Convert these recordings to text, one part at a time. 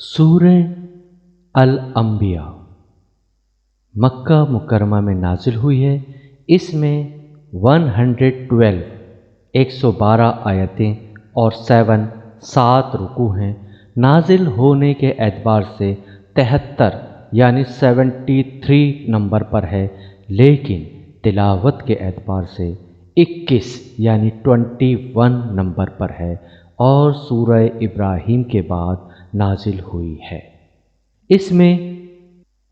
سورہ الانبیاء مکہ مکرمہ میں نازل ہوئی ہے۔ اس میں 112 آیتیں اور 7 رکوع ہیں۔ نازل ہونے کے اعتبار سے 73 یعنی 73 نمبر پر ہے، لیکن تلاوت کے اعتبار سے 21 یعنی 21 نمبر پر ہے اور سورہ ابراہیم کے بعد نازل ہوئی ہے۔ اس میں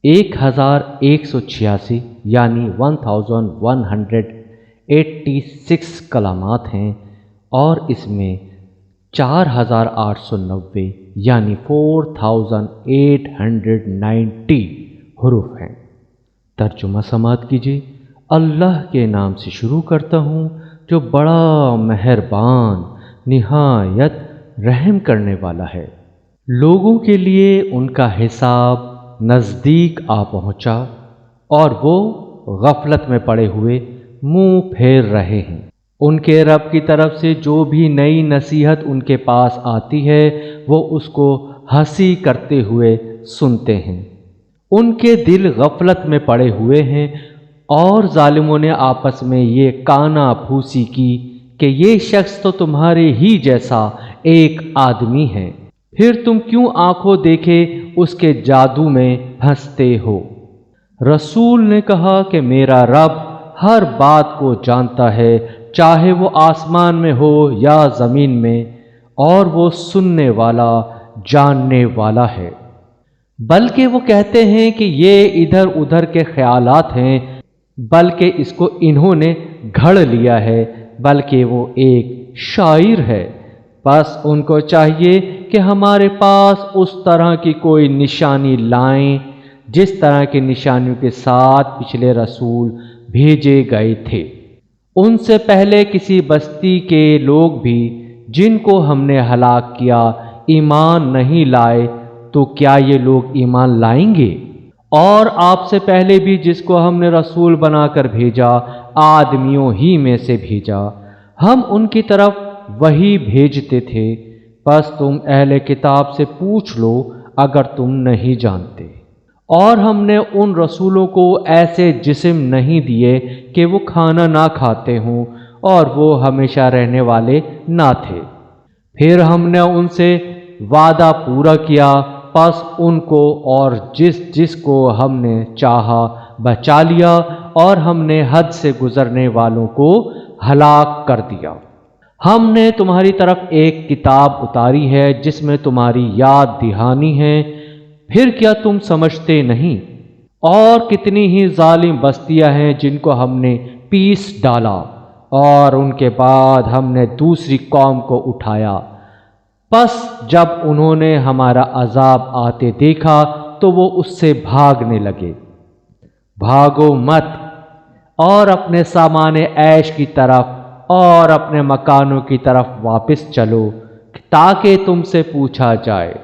1186 یعنی 1186 کلمات ہیں اور اس میں 4890 یعنی 4890 حروف ہیں۔ ترجمہ سماعت کیجیے۔ اللہ کے نام سے شروع کرتا ہوں جو بڑا مہربان نہایت رحم کرنے والا ہے۔ لوگوں کے لیے ان کا حساب نزدیک آ پہنچا اور وہ غفلت میں پڑے ہوئے منہ پھیر رہے ہیں۔ ان کے رب کی طرف سے جو بھی نئی نصیحت ان کے پاس آتی ہے وہ اس کو ہنسی کرتے ہوئے سنتے ہیں۔ ان کے دل غفلت میں پڑے ہوئے ہیں اور ظالموں نے آپس میں یہ کانا پھوسی کی کہ یہ شخص تو تمہارے ہی جیسا ایک آدمی ہے، پھر تم کیوں آنکھوں دیکھے اس کے جادو میں پھنستے ہو؟ رسول نے کہا کہ میرا رب ہر بات کو جانتا ہے، چاہے وہ آسمان میں ہو یا زمین میں، اور وہ سننے والا جاننے والا ہے۔ بلکہ وہ کہتے ہیں کہ یہ ادھر ادھر کے خیالات ہیں، بلکہ اس کو انہوں نے گھڑ لیا ہے، بلکہ وہ ایک شاعر ہے۔ بس ان کو چاہیے کہ ہمارے پاس اس طرح کی کوئی نشانی لائیں جس طرح کی نشانیوں کے ساتھ پچھلے رسول بھیجے گئے تھے۔ ان سے پہلے کسی بستی کے لوگ بھی جن کو ہم نے ہلاک کیا ایمان نہیں لائے، تو کیا یہ لوگ ایمان لائیں گے؟ اور آپ سے پہلے بھی جس کو ہم نے رسول بنا کر بھیجا آدمیوں ہی میں سے بھیجا، ہم ان کی طرف وہی بھیجتے تھے۔ بس تم اہل کتاب سے پوچھ لو اگر تم نہیں جانتے۔ اور ہم نے ان رسولوں کو ایسے جسم نہیں دیے کہ وہ کھانا نہ کھاتے ہوں اور وہ ہمیشہ رہنے والے نہ تھے۔ پھر ہم نے ان سے وعدہ پورا کیا، پس ان کو اور جس کو ہم نے چاہا بچا لیا اور ہم نے حد سے گزرنے والوں کو ہلاک کر دیا۔ ہم نے تمہاری طرف ایک کتاب اتاری ہے جس میں تمہاری یاد دہانی ہے، پھر کیا تم سمجھتے نہیں؟ اور کتنی ہی ظالم بستیاں ہیں جن کو ہم نے پیس ڈالا اور ان کے بعد ہم نے دوسری قوم کو اٹھایا۔ پس جب انہوں نے ہمارا عذاب آتے دیکھا تو وہ اس سے بھاگنے لگے۔ بھاگو مت اور اپنے سامان عیش کی طرف اور اپنے مکانوں کی طرف واپس چلو تاکہ تم سے پوچھا جائے۔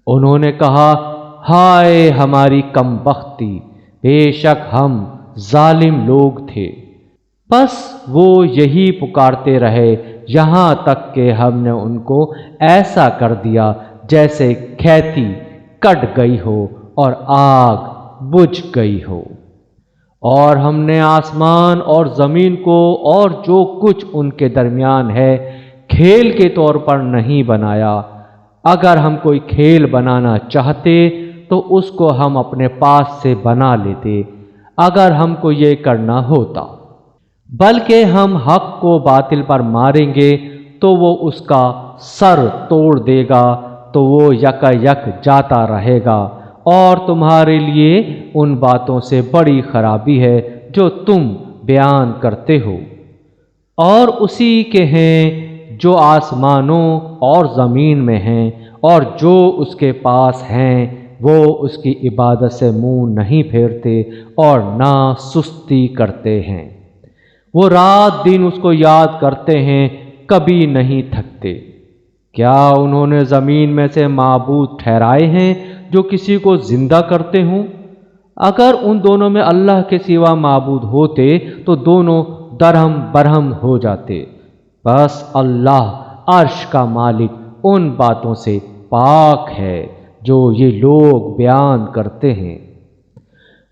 انہوں نے کہا، ہائے ہماری کم بختی، بے شک ہم ظالم لوگ تھے۔ پس وہ یہی پکارتے رہے یہاں تک کہ ہم نے ان کو ایسا کر دیا جیسے کھیتی کٹ گئی ہو اور آگ بجھ گئی ہو۔ اور ہم نے آسمان اور زمین کو اور جو کچھ ان کے درمیان ہے کھیل کے طور پر نہیں بنایا۔ اگر ہم کوئی کھیل بنانا چاہتے تو اس کو ہم اپنے پاس سے بنا لیتے اگر ہم کو یہ کرنا ہوتا، بلکہ ہم حق کو باطل پر ماریں گے تو وہ اس کا سر توڑ دے گا تو وہ یکا یک جاتا رہے گا، اور تمہارے لیے ان باتوں سے بڑی خرابی ہے جو تم بیان کرتے ہو۔ اور اسی کے ہیں جو آسمانوں اور زمین میں ہیں، اور جو اس کے پاس ہیں وہ اس کی عبادت سے منہ نہیں پھیرتے اور نہ سستی کرتے ہیں۔ وہ رات دن اس کو یاد کرتے ہیں، کبھی نہیں تھکتے۔ کیا انہوں نے زمین میں سے معبود ٹھہرائے ہیں جو کسی کو زندہ کرتے ہوں؟ اگر ان دونوں میں اللہ کے سوا معبود ہوتے تو دونوں درہم برہم ہو جاتے۔ بس اللہ عرش کا مالک ان باتوں سے پاک ہے جو یہ لوگ بیان کرتے ہیں۔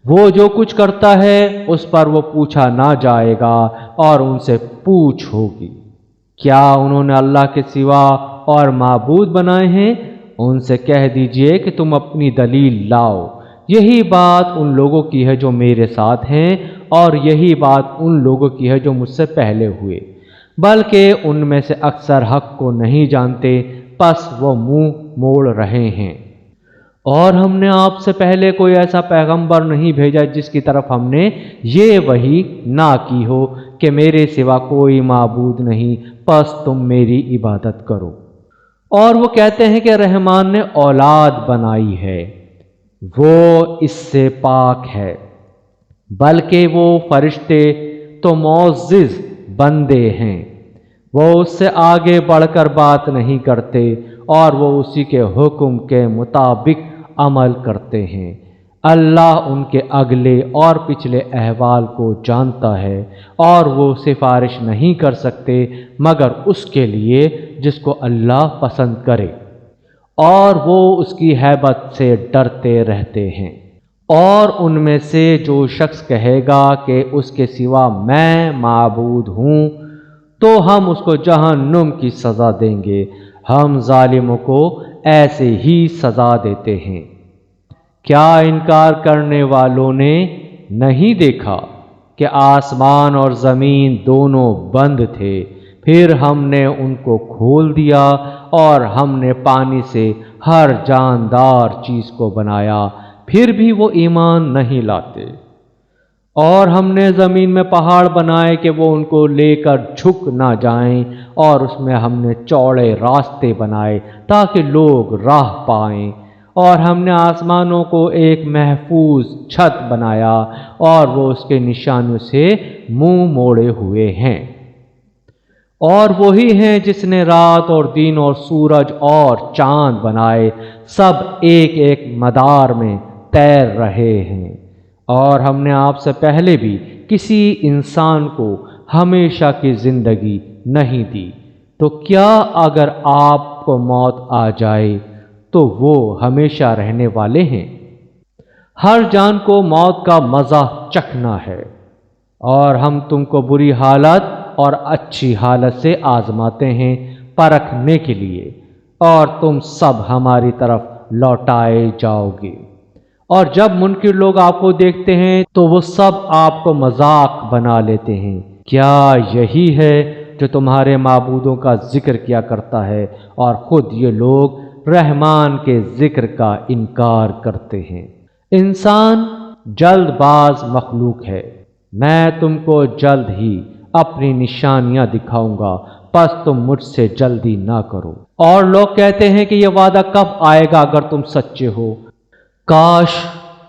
وہ جو کچھ کرتا ہے اس پر وہ پوچھا نہ جائے گا اور ان سے پوچھ ہوگی۔ کیا انہوں نے اللہ کے سوا اور معبود بنائے ہیں؟ ان سے کہہ دیجئے کہ تم اپنی دلیل لاؤ۔ یہی بات ان لوگوں کی ہے جو میرے ساتھ ہیں، اور یہی بات ان لوگوں کی ہے جو مجھ سے پہلے ہوئے، بلکہ ان میں سے اکثر حق کو نہیں جانتے، پس وہ منہ موڑ رہے ہیں۔ اور ہم نے آپ سے پہلے کوئی ایسا پیغمبر نہیں بھیجا جس کی طرف ہم نے یہ وحی نہ کی ہو کہ میرے سوا کوئی معبود نہیں، پس تم میری عبادت کرو۔ اور وہ کہتے ہیں کہ رحمان نے اولاد بنائی ہے، وہ اس سے پاک ہے، بلکہ وہ فرشتے تو معزز بندے ہیں، وہ اس سے آگے بڑھ کر بات نہیں کرتے، اور وہ اسی کے حکم کے مطابق عمل کرتے ہیں۔ اللہ ان کے اگلے اور پچھلے احوال کو جانتا ہے، اور وہ سفارش نہیں کر سکتے مگر اس کے لیے جس کو اللہ پسند کرے، اور وہ اس کی ہیبت سے ڈرتے رہتے ہیں۔ اور ان میں سے جو شخص کہے گا کہ اس کے سوا میں معبود ہوں، تو ہم اس کو جہنم کی سزا دیں گے۔ ہم ظالموں کو ایسے ہی سزا دیتے ہیں۔ کیا انکار کرنے والوں نے نہیں دیکھا کہ آسمان اور زمین دونوں بند تھے، پھر ہم نے ان کو کھول دیا، اور ہم نے پانی سے ہر جاندار چیز کو بنایا، پھر بھی وہ ایمان نہیں لاتے۔ اور ہم نے زمین میں پہاڑ بنائے کہ وہ ان کو لے کر جھک نہ جائیں، اور اس میں ہم نے چوڑے راستے بنائے تاکہ لوگ راہ پائیں۔ اور ہم نے آسمانوں کو ایک محفوظ چھت بنایا، اور وہ اس کے نشانوں سے منہ موڑے ہوئے ہیں۔ اور وہی ہیں جس نے رات اور دن اور سورج اور چاند بنائے، سب ایک ایک مدار میں تیر رہے ہیں۔ اور ہم نے آپ سے پہلے بھی کسی انسان کو ہمیشہ کی زندگی نہیں دی، تو کیا اگر آپ کو موت آ جائے تو وہ ہمیشہ رہنے والے ہیں؟ ہر جان کو موت کا مزہ چکھنا ہے، اور ہم تم کو بری حالت اور اچھی حالت سے آزماتے ہیں پرکھنے کے لیے، اور تم سب ہماری طرف لوٹائے جاؤ گے۔ اور جب منکر لوگ آپ کو دیکھتے ہیں تو وہ سب آپ کو مذاق بنا لیتے ہیں۔ کیا یہی ہے جو تمہارے معبودوں کا ذکر کیا کرتا ہے، اور خود یہ لوگ رحمان کے ذکر کا انکار کرتے ہیں؟ انسان جلد باز مخلوق ہے، میں تم کو جلد ہی اپنی نشانیاں دکھاؤں گا، پس تم مجھ سے جلدی نہ کرو۔ اور لوگ کہتے ہیں کہ یہ وعدہ کب آئے گا اگر تم سچے ہو؟ کاش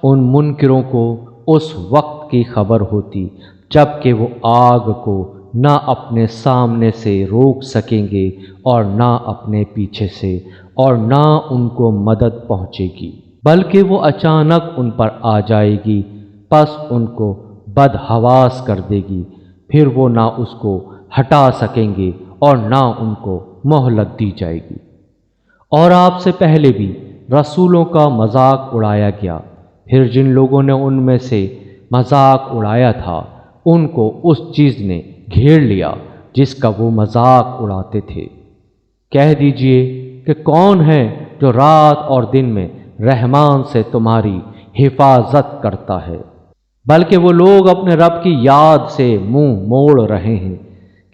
ان منکروں کو اس وقت کی خبر ہوتی جب کہ وہ آگ کو نہ اپنے سامنے سے روک سکیں گے اور نہ اپنے پیچھے سے، اور نہ ان کو مدد پہنچے گی، بلکہ وہ اچانک ان پر آ جائے گی، پس ان کو بدحواس کر دے گی، پھر وہ نہ اس کو ہٹا سکیں گے اور نہ ان کو مہلت دی جائے گی۔ اور آپ سے پہلے بھی رسولوں کا مذاق اڑایا گیا، پھر جن لوگوں نے ان میں سے مذاق اڑایا تھا ان کو اس چیز نے گھیر لیا جس کا وہ مذاق اڑاتے تھے۔ کہہ دیجئے کہ کون ہے جو رات اور دن میں رحمان سے تمہاری حفاظت کرتا ہے؟ بلکہ وہ لوگ اپنے رب کی یاد سے منہ موڑ رہے ہیں۔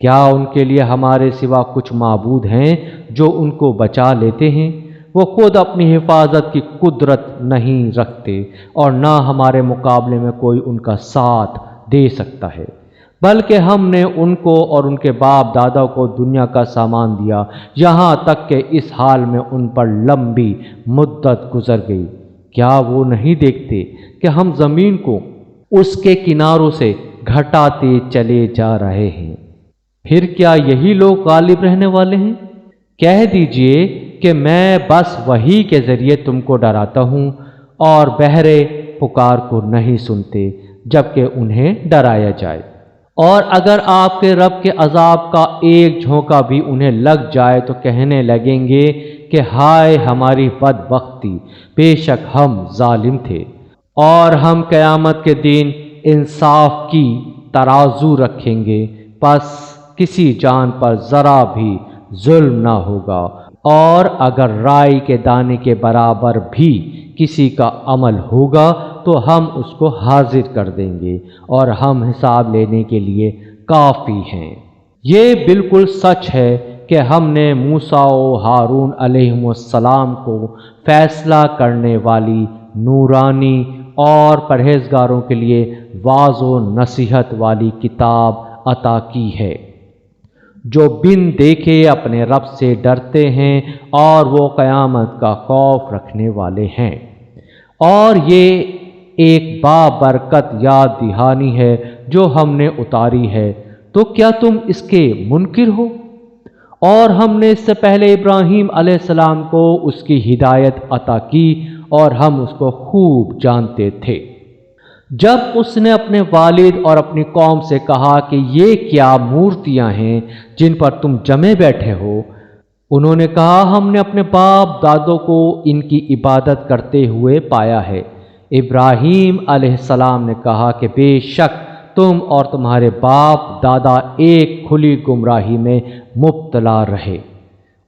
کیا ان کے لیے ہمارے سوا کچھ معبود ہیں جو ان کو بچا لیتے ہیں؟ وہ خود اپنی حفاظت کی قدرت نہیں رکھتے، اور نہ ہمارے مقابلے میں کوئی ان کا ساتھ دے سکتا ہے۔ بلکہ ہم نے ان کو اور ان کے باپ دادا کو دنیا کا سامان دیا، یہاں تک کہ اس حال میں ان پر لمبی مدت گزر گئی۔ کیا وہ نہیں دیکھتے کہ ہم زمین کو اس کے کناروں سے گھٹاتے چلے جا رہے ہیں؟ پھر کیا یہی لوگ غالب رہنے والے ہیں؟ کہہ دیجئے کہ میں بس وحی کے ذریعے تم کو ڈراتا ہوں، اور بہرے پکار کو نہیں سنتے جبکہ انہیں ڈرایا جائے۔ اور اگر آپ کے رب کے عذاب کا ایک جھونکا بھی انہیں لگ جائے تو کہنے لگیں گے کہ ہائے ہماری بدبختی، بے شک ہم ظالم تھے، اور ہم قیامت کے دن انصاف کی ترازو رکھیں گے، پس کسی جان پر ذرا بھی ظلم نہ ہوگا، اور اگر رائی کے دانے کے برابر بھی کسی کا عمل ہوگا تو ہم اس کو حاضر کر دیں گے، اور ہم حساب لینے کے لیے کافی ہیں۔ یہ بالکل سچ ہے کہ ہم نے موسیٰ و ہارون علیہم السلام کو فیصلہ کرنے والی نورانی اور پرہیزگاروں کے لیے واعظ و نصیحت والی کتاب عطا کی ہے، جو بن دیکھے اپنے رب سے ڈرتے ہیں اور وہ قیامت کا خوف رکھنے والے ہیں۔ اور یہ ایک بابرکت یاد دہانی ہے جو ہم نے اتاری ہے، تو کیا تم اس کے منکر ہو؟ اور ہم نے اس سے پہلے ابراہیم علیہ السلام کو اس کی ہدایت عطا کی، اور ہم اس کو خوب جانتے تھے۔ جب اس نے اپنے والد اور اپنی قوم سے کہا کہ یہ کیا مورتیاں ہیں جن پر تم جمے بیٹھے ہو، انہوں نے کہا ہم نے اپنے باپ دادوں کو ان کی عبادت کرتے ہوئے پایا ہے۔ ابراہیم علیہ السلام نے کہا کہ بے شک تم اور تمہارے باپ دادا ایک کھلی گمراہی میں مبتلا رہے۔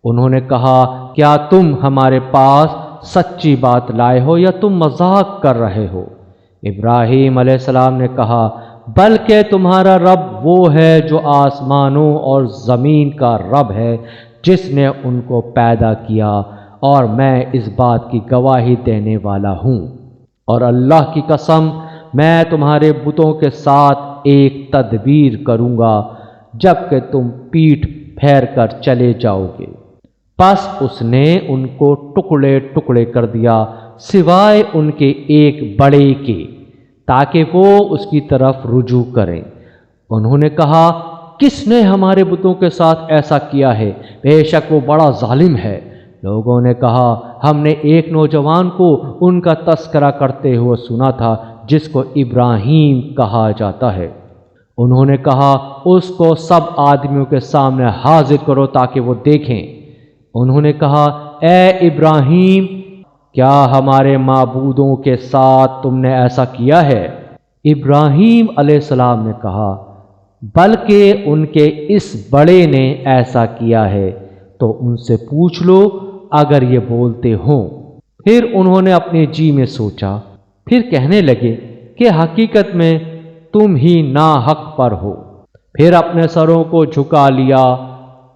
انہوں نے کہا کیا تم ہمارے پاس سچی بات لائے ہو یا تم مذاق کر رہے ہو؟ ابراہیم علیہ السلام نے کہا بلکہ تمہارا رب وہ ہے جو آسمانوں اور زمین کا رب ہے، جس نے ان کو پیدا کیا، اور میں اس بات کی گواہی دینے والا ہوں، اور اللہ کی قسم میں تمہارے بتوں کے ساتھ ایک تدبیر کروں گا جب کہ تم پیٹھ پھیر کر چلے جاؤ گے۔ پس اس نے ان کو ٹکڑے ٹکڑے کر دیا سوائے ان کے ایک بڑے کے، تاکہ وہ اس کی طرف رجوع کریں۔ انہوں نے کہا کس نے ہمارے بتوں کے ساتھ ایسا کیا ہے؟ بے شک وہ بڑا ظالم ہے۔ لوگوں نے کہا ہم نے ایک نوجوان کو ان کا تذکرہ کرتے ہوئے سنا تھا جس کو ابراہیم کہا جاتا ہے۔ انہوں نے کہا اس کو سب آدمیوں کے سامنے حاضر کرو تاکہ وہ دیکھیں۔ انہوں نے کہا اے ابراہیم، کیا ہمارے معبودوں کے ساتھ تم نے ایسا کیا ہے؟ ابراہیم علیہ السلام نے کہا بلکہ ان کے اس بڑے نے ایسا کیا ہے، تو ان سے پوچھ لو اگر یہ بولتے ہوں۔ پھر انہوں نے اپنے جی میں سوچا، پھر کہنے لگے کہ حقیقت میں تم ہی ناحق پر ہو۔ پھر اپنے سروں کو جھکا لیا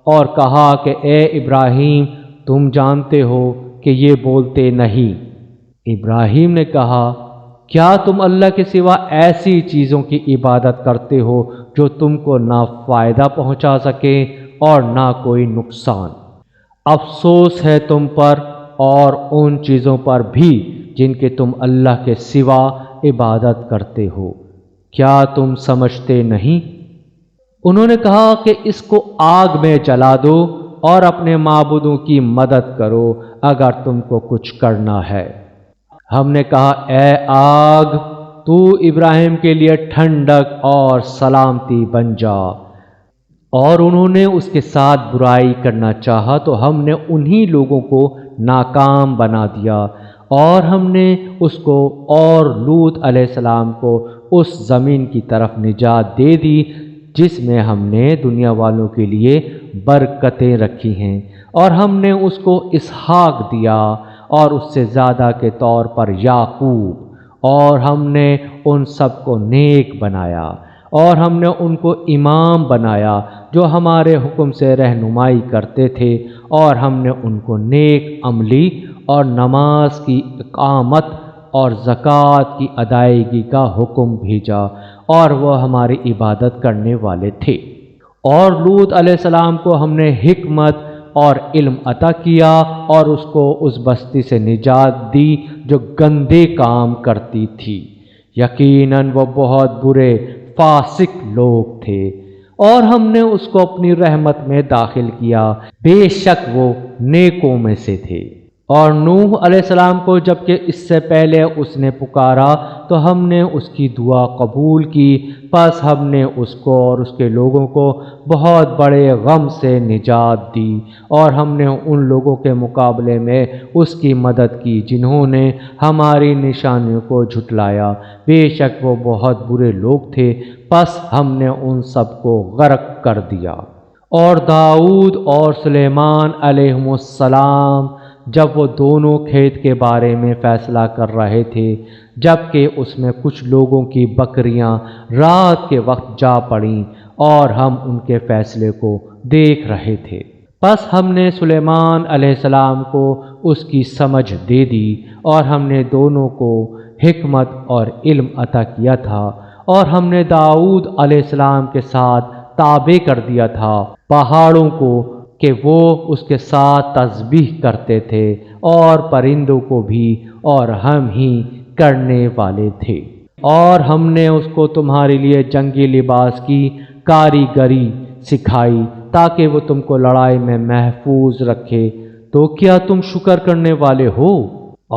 اور کہا کہ اے ابراہیم، تم جانتے ہو کہ یہ بولتے نہیں۔ ابراہیم نے کہا کیا تم اللہ کے سوا ایسی چیزوں کی عبادت کرتے ہو جو تم کو نہ فائدہ پہنچا سکے اور نہ کوئی نقصان؟ افسوس ہے تم پر اور ان چیزوں پر بھی جن کے تم اللہ کے سوا عبادت کرتے ہو، کیا تم سمجھتے نہیں؟ انہوں نے کہا کہ اس کو آگ میں جلا دو اور اپنے معبودوں کی مدد کرو اگر تم کو کچھ کرنا ہے۔ ہم نے کہا اے آگ، تو ابراہیم کے لیے ٹھنڈک اور سلامتی بن جا۔ اور انہوں نے اس کے ساتھ برائی کرنا چاہا تو ہم نے انہی لوگوں کو ناکام بنا دیا، اور ہم نے اس کو اور لوط علیہ السلام کو اس زمین کی طرف نجات دے دی جس میں ہم نے دنیا والوں کے لیے برکتیں رکھی ہیں، اور ہم نے اس کو اسحاق دیا اور اس سے زیادہ کے طور پر یعقوب، اور ہم نے ان سب کو نیک بنایا، اور ہم نے ان کو امام بنایا جو ہمارے حکم سے رہنمائی کرتے تھے، اور ہم نے ان کو نیک عملی اور نماز کی اقامت اور زکوٰۃ کی ادائیگی کا حکم بھیجا، اور وہ ہماری عبادت کرنے والے تھے۔ اور لوط علیہ السلام کو ہم نے حکمت اور علم عطا کیا اور اس کو اس بستی سے نجات دی جو گندے کام کرتی تھی، یقیناً وہ بہت برے فاسق لوگ تھے، اور ہم نے اس کو اپنی رحمت میں داخل کیا، بے شک وہ نیکوں میں سے تھے۔ اور نوح علیہ السلام کو جبکہ اس سے پہلے اس نے پکارا تو ہم نے اس کی دعا قبول کی، پس ہم نے اس کو اور اس کے لوگوں کو بہت بڑے غم سے نجات دی، اور ہم نے ان لوگوں کے مقابلے میں اس کی مدد کی جنہوں نے ہماری نشانیوں کو جھٹلایا، بے شک وہ بہت برے لوگ تھے، پس ہم نے ان سب کو غرق کر دیا۔ اور داؤد اور سلیمان علیہم السلام جب وہ دونوں کھیت کے بارے میں فیصلہ کر رہے تھے، جبکہ اس میں کچھ لوگوں کی بکریاں رات کے وقت جا پڑیں اور ہم ان کے فیصلے کو دیکھ رہے تھے، پس ہم نے سلیمان علیہ السلام کو اس کی سمجھ دے دی، اور ہم نے دونوں کو حکمت اور علم عطا کیا تھا، اور ہم نے داؤد علیہ السلام کے ساتھ تابع کر دیا تھا پہاڑوں کو کہ وہ اس کے ساتھ تسبیح کرتے تھے، اور پرندوں کو بھی، اور ہم ہی کرنے والے تھے۔ اور ہم نے اس کو تمہارے لیے جنگی لباس کی کاریگری سکھائی تاکہ وہ تم کو لڑائی میں محفوظ رکھے، تو کیا تم شکر کرنے والے ہو؟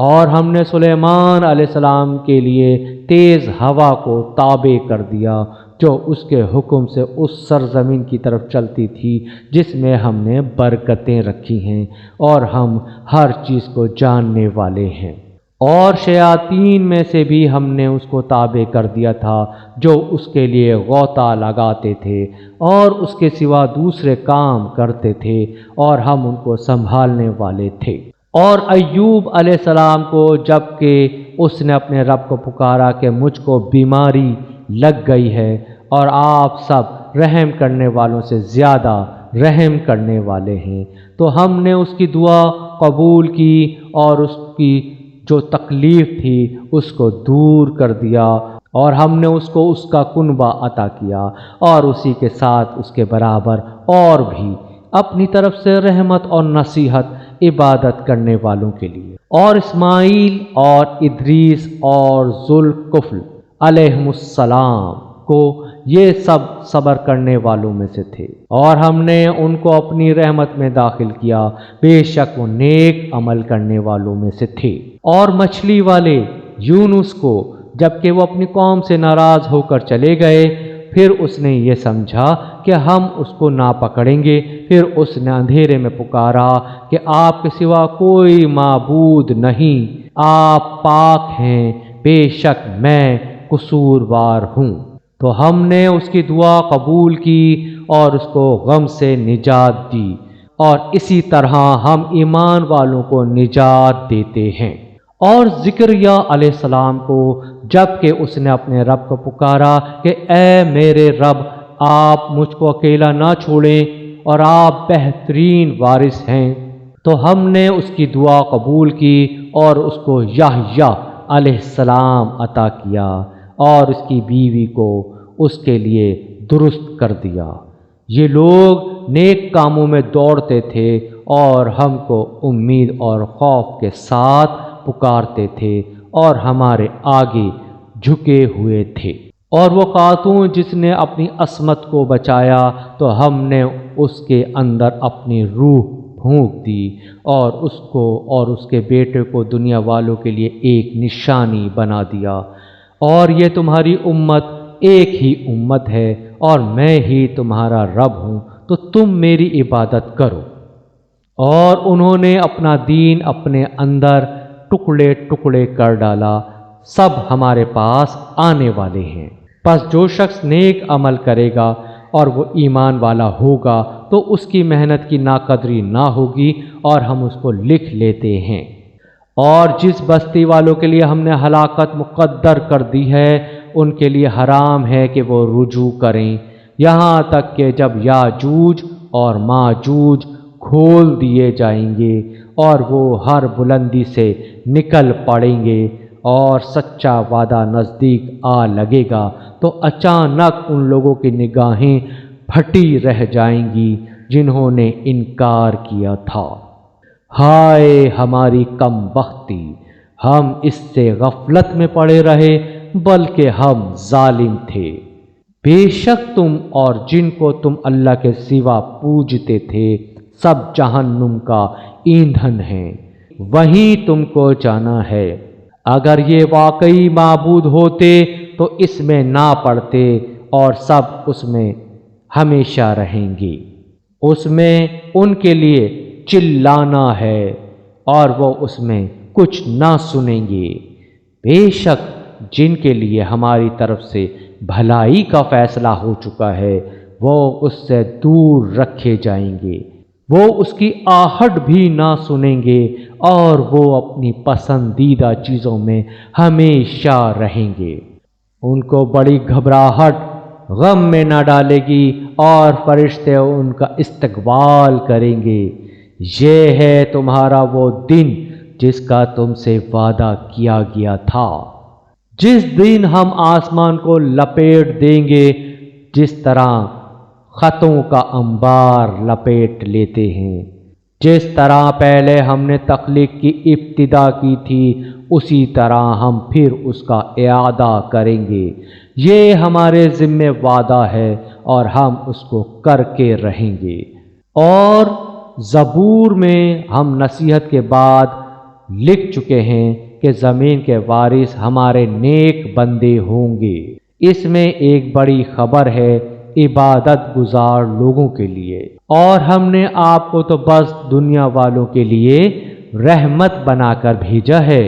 اور ہم نے سلیمان علیہ السلام کے لیے تیز ہوا کو تابع کر دیا جو اس کے حکم سے اس سرزمین کی طرف چلتی تھی جس میں ہم نے برکتیں رکھی ہیں، اور ہم ہر چیز کو جاننے والے ہیں۔ اور شیاطین میں سے بھی ہم نے اس کو تابع کر دیا تھا جو اس کے لیے غوطہ لگاتے تھے اور اس کے سوا دوسرے کام کرتے تھے، اور ہم ان کو سنبھالنے والے تھے۔ اور ایوب علیہ السلام کو جب کہ اس نے اپنے رب کو پکارا کہ مجھ کو بیماری لگ گئی ہے، اور آپ سب رحم کرنے والوں سے زیادہ رحم کرنے والے ہیں، تو ہم نے اس کی دعا قبول کی اور اس کی جو تکلیف تھی اس کو دور کر دیا، اور ہم نے اس کو اس کا کنبہ عطا کیا، اور اسی کے ساتھ اس کے برابر اور بھی اپنی طرف سے رحمت اور نصیحت عبادت کرنے والوں کے لیے۔ اور اسماعیل اور ادریس اور ذوالکفل علیہم السلام کو یہ سب صبر کرنے والوں میں سے تھے، اور ہم نے ان کو اپنی رحمت میں داخل کیا، بے شک وہ نیک عمل کرنے والوں میں سے تھے۔ اور مچھلی والے یونس کو جبکہ وہ اپنی قوم سے ناراض ہو کر چلے گئے، پھر اس نے یہ سمجھا کہ ہم اس کو نہ پکڑیں گے، پھر اس نے اندھیرے میں پکارا کہ آپ کے سوا کوئی معبود نہیں، آپ پاک ہیں، بے شک میں قصوروار ہوں۔ تو ہم نے اس کی دعا قبول کی اور اس کو غم سے نجات دی، اور اسی طرح ہم ایمان والوں کو نجات دیتے ہیں۔ اور زکریا علیہ السلام کو جب کہ اس نے اپنے رب کو پکارا کہ اے میرے رب، آپ مجھ کو اکیلا نہ چھوڑیں، اور آپ بہترین وارث ہیں، تو ہم نے اس کی دعا قبول کی اور اس کو یحییٰ علیہ السلام عطا کیا، اور اس کی بیوی کو اس کے لیے درست کر دیا۔ یہ لوگ نیک کاموں میں دوڑتے تھے اور ہم کو امید اور خوف کے ساتھ پکارتے تھے اور ہمارے آگے جھکے ہوئے تھے۔ اور وہ خاتون جس نے اپنی عصمت کو بچایا تو ہم نے اس کے اندر اپنی روح پھونک دی، اور اس کو اور اس کے بیٹے کو دنیا والوں کے لیے ایک نشانی بنا دیا۔ اور یہ تمہاری امت ایک ہی امت ہے، اور میں ہی تمہارا رب ہوں، تو تم میری عبادت کرو۔ اور انہوں نے اپنا دین اپنے اندر ٹکڑے ٹکڑے کر ڈالا، سب ہمارے پاس آنے والے ہیں۔ پس جو شخص نیک عمل کرے گا اور وہ ایمان والا ہوگا تو اس کی محنت کی ناقدری نہ ہوگی، اور ہم اس کو لکھ لیتے ہیں۔ اور جس بستی والوں کے لیے ہم نے ہلاکت مقدر کر دی ہے، ان کے لیے حرام ہے کہ وہ رجوع کریں، یہاں تک کہ جب یاجوج اور ماجوج کھول دیے جائیں گے اور وہ ہر بلندی سے نکل پڑیں گے، اور سچا وعدہ نزدیک آ لگے گا، تو اچانک ان لوگوں کی نگاہیں پھٹی رہ جائیں گی جنہوں نے انکار کیا تھا۔ ہائے ہماری کم بختی، ہم اس سے غفلت میں پڑے رہے، بلکہ ہم ظالم تھے۔ بے شک تم اور جن کو تم اللہ کے سوا پوجتے تھے سب جہنم کا ایندھن ہیں، وہیں تم کو جانا ہے۔ اگر یہ واقعی معبود ہوتے تو اس میں نہ پڑتے اور سب اس میں ہمیشہ رہیں گے۔ اس میں ان کے لیے چلانا ہے اور وہ اس میں کچھ نہ سنیں گے۔ بے شک جن کے لیے ہماری طرف سے بھلائی کا فیصلہ ہو چکا ہے وہ اس سے دور رکھے جائیں گے، وہ اس کی آہٹ بھی نہ سنیں گے اور وہ اپنی پسندیدہ چیزوں میں ہمیشہ رہیں گے۔ ان کو بڑی گھبراہٹ غم میں نہ ڈالے گی اور فرشتے ان کا استقبال کریں گے۔ یہ ہے تمہارا وہ دن جس کا تم سے وعدہ کیا گیا تھا، جس دن ہم آسمان کو لپیٹ دیں گے جس طرح خطوں کا انبار لپیٹ لیتے ہیں۔ جس طرح پہلے ہم نے تخلیق کی ابتدا کی تھی اسی طرح ہم پھر اس کا اعادہ کریں گے۔ یہ ہمارے ذمہ وعدہ ہے اور ہم اس کو کر کے رہیں گے۔ اور زبور میں ہم نصیحت کے بعد لکھ چکے ہیں کہ زمین کے وارث ہمارے نیک بندے ہوں گے۔ اس میں ایک بڑی خبر ہے عبادت گزار لوگوں کے لیے، اور ہم نے آپ کو تو بس دنیا والوں کے لیے رحمت بنا کر بھیجا ہے۔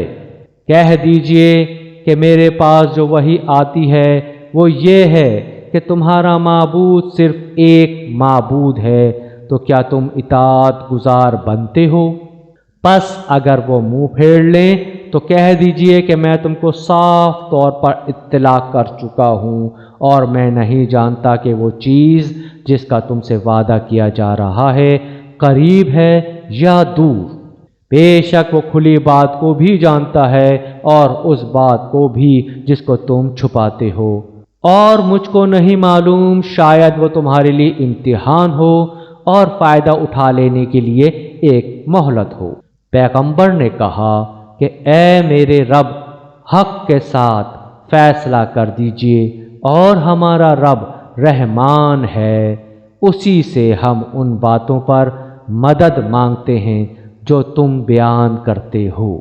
کہہ دیجئے کہ میرے پاس جو وحی آتی ہے وہ یہ ہے کہ تمہارا معبود صرف ایک معبود ہے، تو کیا تم اطاعت گزار بنتے ہو؟ پس اگر وہ منہ پھیر لیں تو کہہ دیجئے کہ میں تم کو صاف طور پر اطلاع کر چکا ہوں اور میں نہیں جانتا کہ وہ چیز جس کا تم سے وعدہ کیا جا رہا ہے قریب ہے یا دور۔ بے شک وہ کھلی بات کو بھی جانتا ہے اور اس بات کو بھی جس کو تم چھپاتے ہو، اور مجھ کو نہیں معلوم، شاید وہ تمہارے لیے امتحان ہو اور فائدہ اٹھا لینے کے لیے ایک مہلت ہو۔ پیغمبر نے کہا کہ اے میرے رب، حق کے ساتھ فیصلہ کر دیجئے، اور ہمارا رب رحمان ہے، اسی سے ہم ان باتوں پر مدد مانگتے ہیں جو تم بیان کرتے ہو۔